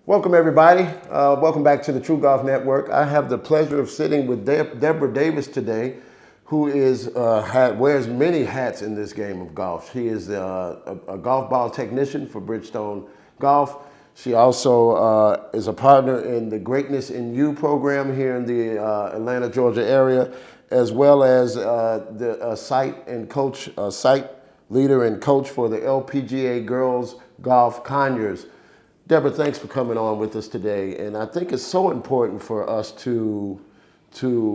Welcome, everybody. Welcome back to the True Golf Network. I have the pleasure of sitting with Deborah Davis today, who wears many hats in this game of golf. She is a golf ball technician for Bridgestone Golf. She also is a partner in the Greatness in You program here in the Atlanta, Georgia area, as well as the site leader and coach for the LPGA Girls Golf Conyers. Deborah, thanks for coming on with us today. And I think it's so important for us to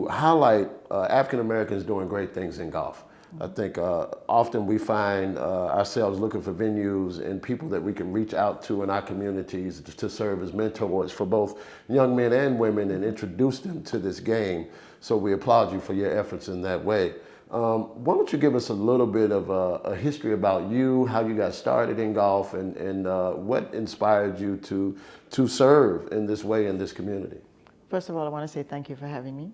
highlight African Americans doing great things in golf. I think often we find ourselves looking for venues and people that we can reach out to in our communities to serve as mentors for both young men and women and introduce them to this game. So we applaud you for your efforts in that way. Why don't you give us a little bit of a history about you, how you got started in golf, and what inspired you to serve in this way in this community? First of all, I want to say thank you for having me.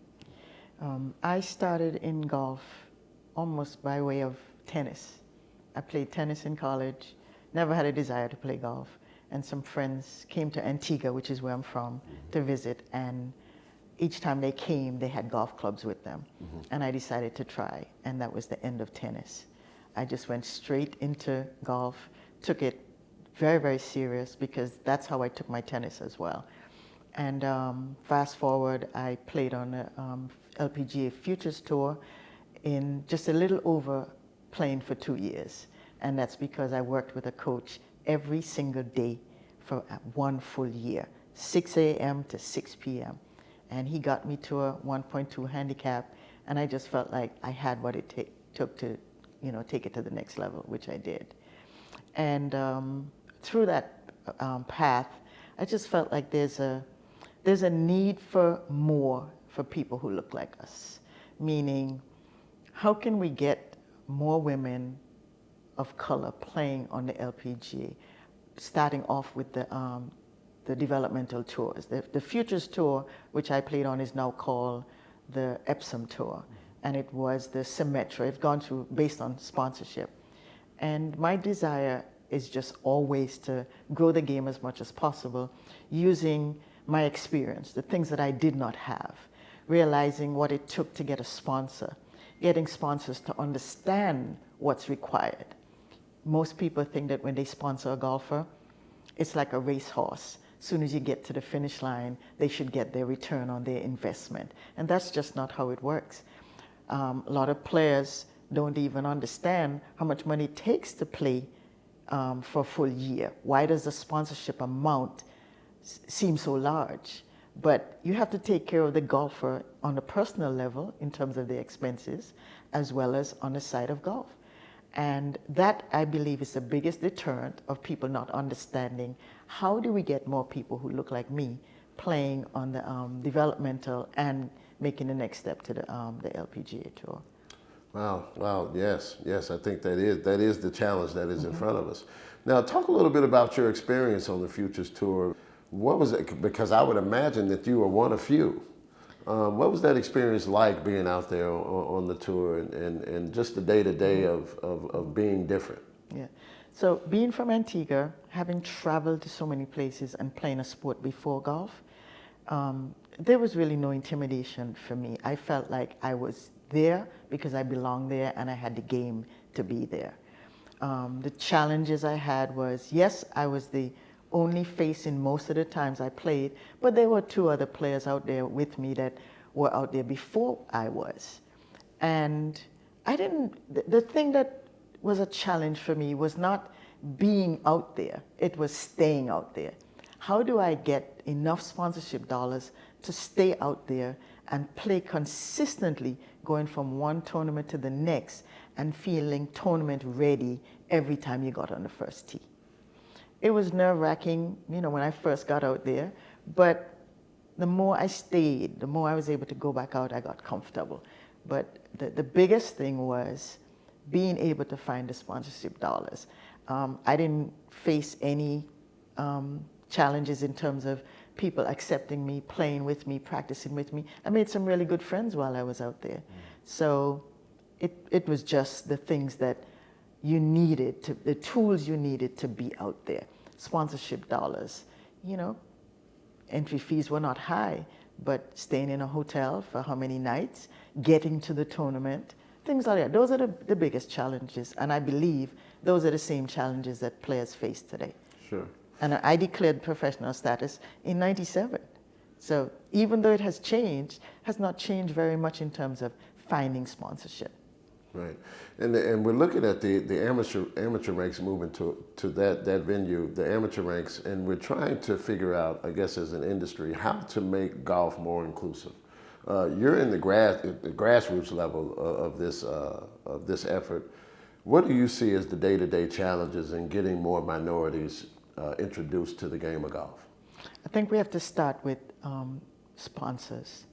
I started in golf almost by way of tennis. I played tennis in college, never had a desire to play golf, and some friends came to Antigua, which is where I'm from, to visit, and each time they came, they had golf clubs with them. And I decided to try, and that was the end of tennis. I just went straight into golf, took it very, very serious because that's how I took my tennis as well. And fast forward, I played on the LPGA Futures Tour in just a little over playing for 2 years. And that's because I worked with a coach every single day for 1 full year, 6 a.m. to 6 p.m. And he got me to a 1.2 handicap, and I just felt like I had what it took to, take it to the next level, which I did. And through that path, I just felt like there's a need for more for people who look like us. Meaning, how can we get more women of color playing on the LPGA, starting off with the developmental tours. The Futures Tour, which I played on, is now called the Epsom Tour, and it was the Symetra. It's gone through based on sponsorship. And my desire is just always to grow the game as much as possible using my experience, the things that I did not have, realizing what it took to get a sponsor, getting sponsors to understand what's required. Most people think that when they sponsor a golfer, it's like a racehorse. As soon as you get to the finish line, they should get their return on their investment. And that's just not how it works. A lot of players don't even understand how much money it takes to play for a full year. Why does the sponsorship amount seem so large? But you have to take care of the golfer on a personal level in terms of their expenses, as well as on the side of golf. And that, I believe, is the biggest deterrent of people not understanding how do we get more people who look like me playing on the developmental and making the next step to the LPGA Tour. Wow, yes, I think that is the challenge that is in front of us. Now, talk a little bit about your experience on the Futures Tour. What was it? Because I would imagine that you were one of few. What was that experience like being out there on the tour and just the day-to-day of being different? Yeah. So being from Antigua, having traveled to so many places and playing a sport before golf, there was really no intimidation for me. I felt like I was there because I belonged there and I had the game to be there. The challenges I had was, yes, I was the only face in most of the times I played, but there were 2 other players out there with me that were out there before I was. And the thing that was a challenge for me was not being out there, it was staying out there. How do I get enough sponsorship dollars to stay out there and play consistently, going from one tournament to the next and feeling tournament ready every time you got on the first tee? It was nerve-wracking, when I first got out there, but the more I stayed, the more I was able to go back out, I got comfortable. But the biggest thing was being able to find the sponsorship dollars. I didn't face any challenges in terms of people accepting me, playing with me, practicing with me. I made some really good friends while I was out there. So it was just the things that you needed, the tools you needed to be out there. Sponsorship dollars, entry fees were not high, but staying in a hotel for how many nights, getting to the tournament, things like that. Those are the biggest challenges, and I believe those are the same challenges that players face today. Sure. And I declared professional status in '97. So even though it has changed, has not changed very much in terms of finding sponsorship. Right, and we're looking at the amateur ranks moving to that venue, the amateur ranks, and we're trying to figure out, I guess, as an industry, how to make golf more inclusive. You're in the grassroots level of this effort. What do you see as the day-to-day challenges in getting more minorities introduced to the game of golf? I think we have to start with sponsors.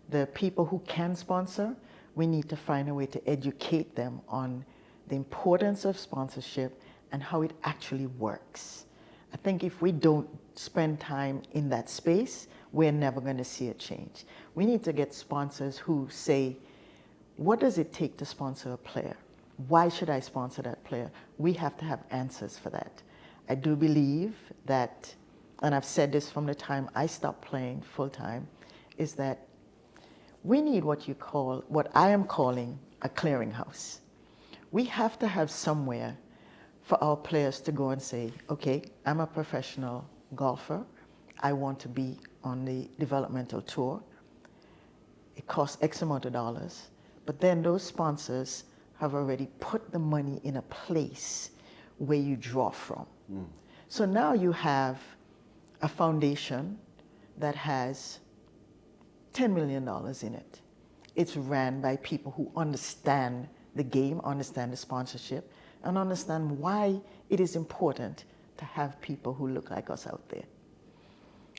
The people who can sponsor, we need to find a way to educate them on the importance of sponsorship and how it actually works. I think if we don't spend time in that space, we're never going to see a change. We need to get sponsors who say, what does it take to sponsor a player? Why should I sponsor that player? We have to have answers for that. I do believe that, and I've said this from the time I stopped playing full time, is that we need what I am calling a clearinghouse. We have to have somewhere for our players to go and say, okay, I'm a professional golfer. I want to be on the developmental tour. It costs X amount of dollars. But then those sponsors have already put the money in a place where you draw from. So now you have a foundation that has $10 million in it. It's ran by people who understand the game, understand the sponsorship, and understand why it is important to have people who look like us out there.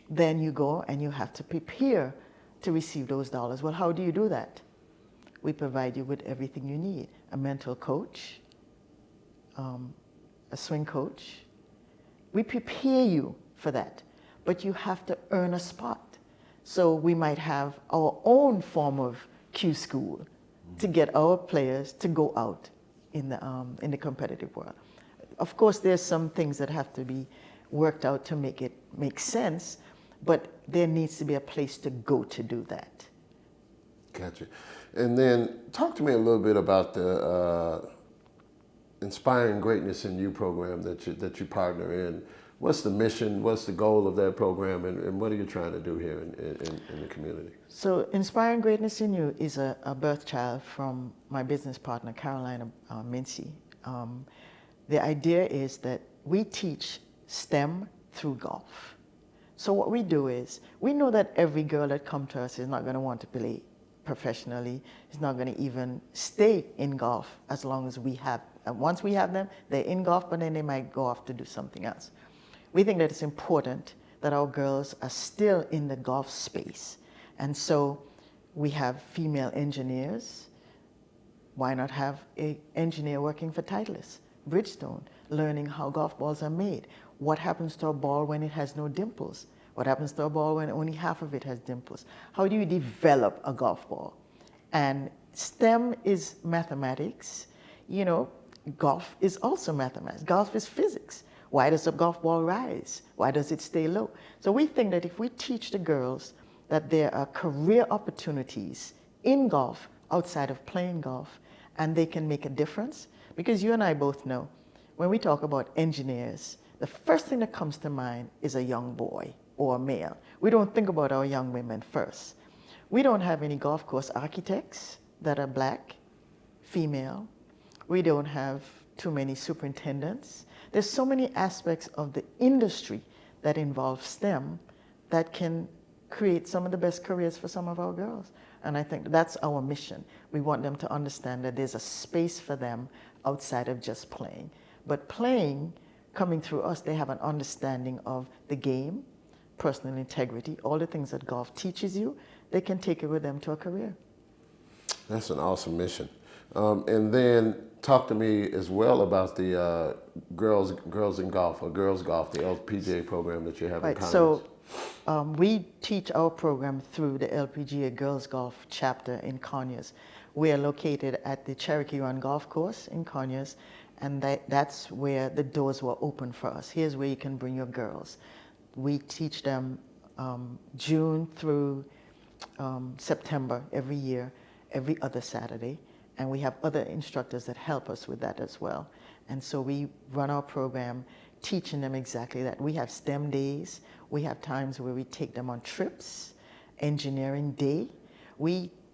Then you go and you have to prepare to receive those dollars. Well, how do you do that? We provide you with everything you need: a mental coach, a swing coach. We prepare you for that, but you have to earn a spot. So we might have our own form of Q school to get our players to go out in the competitive world. Of course, there's some things that have to be worked out to make it make sense, but there needs to be a place to go to do that. Gotcha. And then talk to me a little bit about the Inspiring Greatness in You program that you partner in. What's the mission? What's the goal of that program? And what are you trying to do here in the community? So Inspiring Greatness in You is a birth child from my business partner, Carolina Mincy. The idea is that we teach STEM through golf. So what we do is, we know that every girl that comes to us is not going to want to play professionally, is not going to even stay in golf as long as we have. Once we have them, they're in golf, but then they might go off to do something else. We think that it's important that our girls are still in the golf space. And so we have female engineers. Why not have an engineer working for Titleist, Bridgestone, learning how golf balls are made? What happens to a ball when it has no dimples? What happens to a ball when only half of it has dimples? How do you develop a golf ball? And STEM is mathematics. You know, golf is also mathematics. Golf is physics. Why does a golf ball rise? Why does it stay low? So we think that if we teach the girls that there are career opportunities in golf outside of playing golf, and they can make a difference, because you and I both know, when we talk about engineers, the first thing that comes to mind is a young boy or a male. We don't think about our young women first. We don't have any golf course architects that are black, female. We don't have too many superintendents. There's so many aspects of the industry that involve STEM that can create some of the best careers for some of our girls. And I think that's our mission. We want them to understand that there's a space for them outside of just playing. But playing, coming through us, they have an understanding of the game, personal integrity, all the things that golf teaches you. They can take it with them to a career. That's an awesome mission. And then talk to me as well about the girls in golf, or girls golf, the LPGA program that you have in Congress. So we teach our program through the LPGA Girls Golf chapter in Conyers. We are located at the Cherokee Run Golf Course in Conyers, and that's where the doors were open for us. Here's where you can bring your girls. We teach them June through September every year, every other Saturday. And we have other instructors that help us with that as well. And so we run our program teaching them exactly that. We have STEM days. We have times where we take them on trips, engineering day.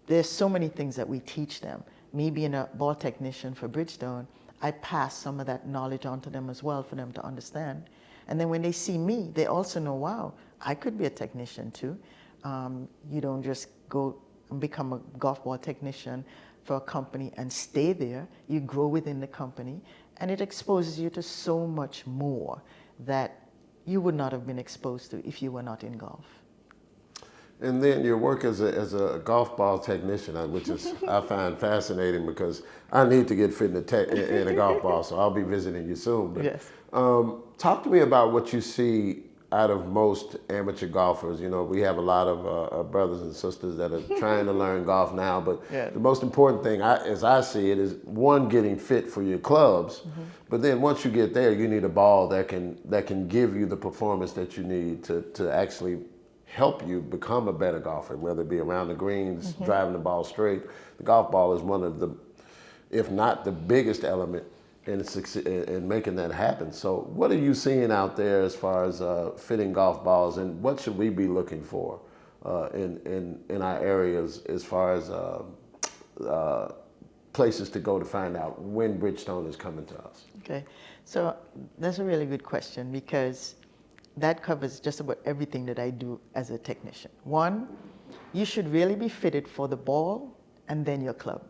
There's so many things that we teach them. Me being a ball technician for Bridgestone, I pass some of that knowledge on to them as well for them to understand. And then when they see me, they also know, wow, I could be a technician too. You don't just go and become a golf ball technician for a company and stay there. You grow within the company, and it exposes you to so much more that you would not have been exposed to if you were not in golf. And then your work as a golf ball technician, which is I find fascinating because I need to get fit in a golf ball, so I'll be visiting you soon. But, Yes. Talk to me about what you see out of most amateur golfers. You know, we have a lot of brothers and sisters that are trying to learn golf now, but Yes. the most important thing, as I see it, is one, getting fit for your clubs, but then once you get there, you need a ball that can give you the performance that you need to actually help you become a better golfer, whether it be around the greens, driving the ball straight. The golf ball is one of the, if not the biggest element in making that happen. So what are you seeing out there as far as fitting golf balls, and what should we be looking for in our areas as far as places to go to find out when Bridgestone is coming to us? Okay, so that's a really good question because that covers just about everything that I do as a technician. One, you should really be fitted for the ball and then your club.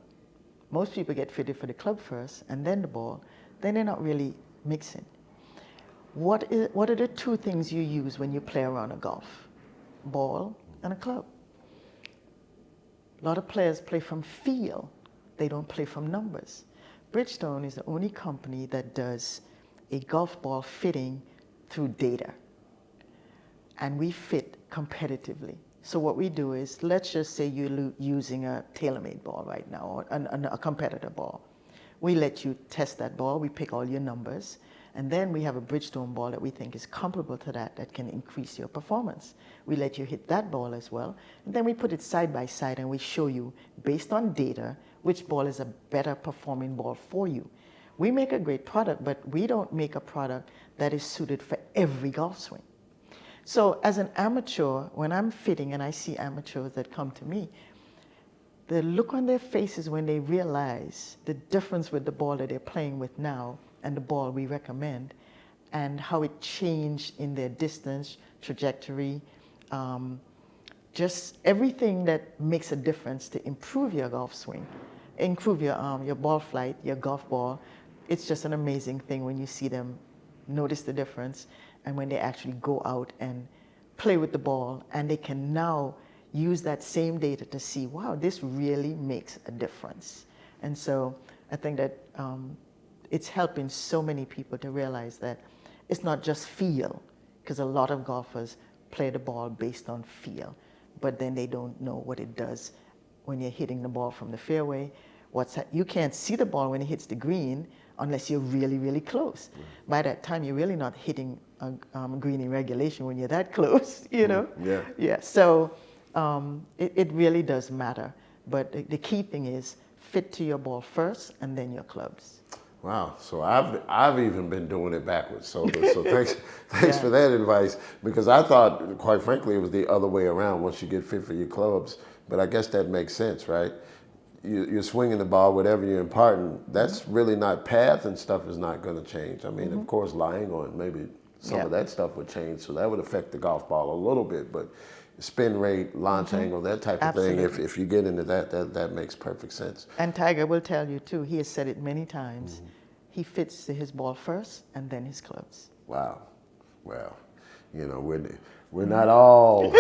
Most people get fitted for the club first and then the ball. Then they're not really mixing. What are the two things you use when you play around a golf? Ball and a club. A lot of players play from feel. They don't play from numbers. Bridgestone is the only company that does a golf ball fitting through data. And we fit competitively. So what we do is, let's just say you're using a TaylorMade ball right now, or a competitor ball. We let you test that ball, we pick all your numbers, and then we have a Bridgestone ball that we think is comparable to that can increase your performance. We let you hit that ball as well, and then we put it side by side and we show you, based on data, which ball is a better performing ball for you. We make a great product, but we don't make a product that is suited for every golf swing. So as an amateur, when I'm fitting and I see amateurs that come to me, the look on their faces when they realize the difference with the ball that they're playing with now and the ball we recommend, and how it changed in their distance, trajectory, just everything that makes a difference to improve your golf swing, improve your ball flight, your golf ball. It's just an amazing thing when you see them notice the difference, and when they actually go out and play with the ball, and they can now use that same data to see, wow, this really makes a difference. And so I think that it's helping so many people to realize that it's not just feel, because a lot of golfers play the ball based on feel, but then they don't know what it does when you're hitting the ball from the fairway. You can't see the ball when it hits the green unless you're really, really close. By that time, you're really not hitting a green in regulation when you're that close, you know? Yeah. Yeah, so it really does matter. But the key thing is fit to your ball first and then your clubs. Wow, so I've even been doing it backwards. So thanks for that advice, because I thought, quite frankly, it was the other way around. Once you get fit for your clubs, but I guess that makes sense, right? You're swinging the ball, whatever you're imparting. That's really not, path and stuff is not going to change. I mean, of course, lying on maybe some of that stuff would change, so that would affect the golf ball a little bit. But spin rate, launch angle, that type of thing. If you get into that makes perfect sense. And Tiger will tell you too. He has said it many times. He fits to his ball first and then his clubs. Wow. Well, you know, we're not all.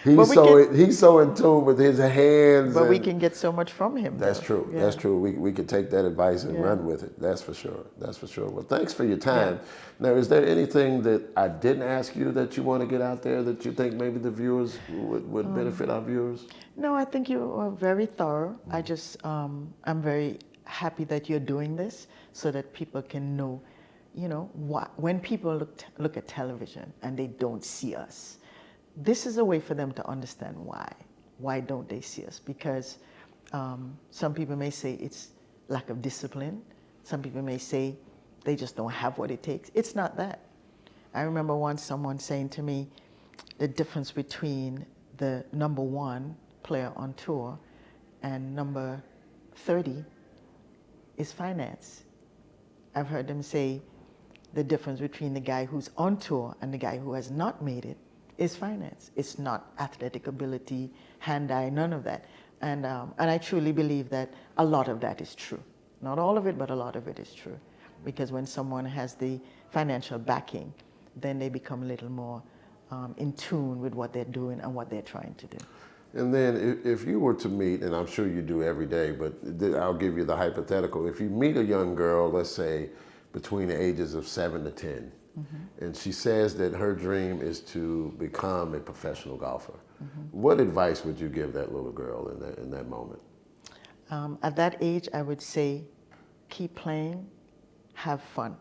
He's so in tune with his hands. But we can get so much from him. That's though. true. Yeah. That's true. We could take that advice and run with it. That's for sure. That's for sure. Well, thanks for your time. Now, is there anything that I didn't ask you that you want to get out there that you think maybe the viewers would benefit our viewers? No, I think you are very thorough. I just, I'm very happy that you're doing this so that people can know, you know, when people look at television and they don't see us, this is a way for them to understand why. Why don't they see us? Because some people may say it's lack of discipline. Some people may say they just don't have what it takes. It's not that. I remember once someone saying to me the difference between the number 1 player on tour and number 30 is finance. I've heard them say the difference between the guy who's on tour and the guy who has not made it is finance. It's not athletic ability, hand-eye, none of that. And I truly believe that a lot of that is true. Not all of it, but a lot of it is true. Because when someone has the financial backing, then they become a little more in tune with what they're doing and what they're trying to do. And then if you were to meet, and I'm sure you do every day, but I'll give you the hypothetical. If you meet a young girl, let's say between the ages of 7 to 10, and she says that her dream is to become a professional golfer, what advice would you give that little girl in that moment? At that age, I would say, keep playing, have fun.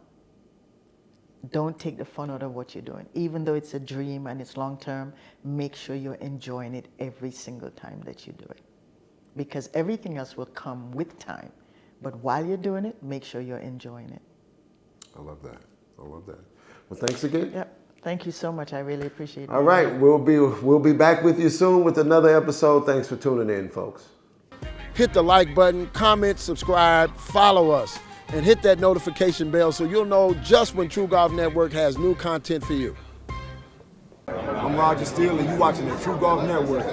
Don't take the fun out of what you're doing. Even though it's a dream and it's long term, make sure you're enjoying it every single time that you do it. Because everything else will come with time. But while you're doing it, make sure you're enjoying it. I love that. I love that. Well, thanks again. Yep. Thank you so much. I really appreciate it. All right. We'll be back with you soon with another episode. Thanks for tuning in, folks. Hit the like button, comment, subscribe, follow us, and hit that notification bell so you'll know just when True Golf Network has new content for you. I'm Roger Steele, and you're watching the True Golf Network.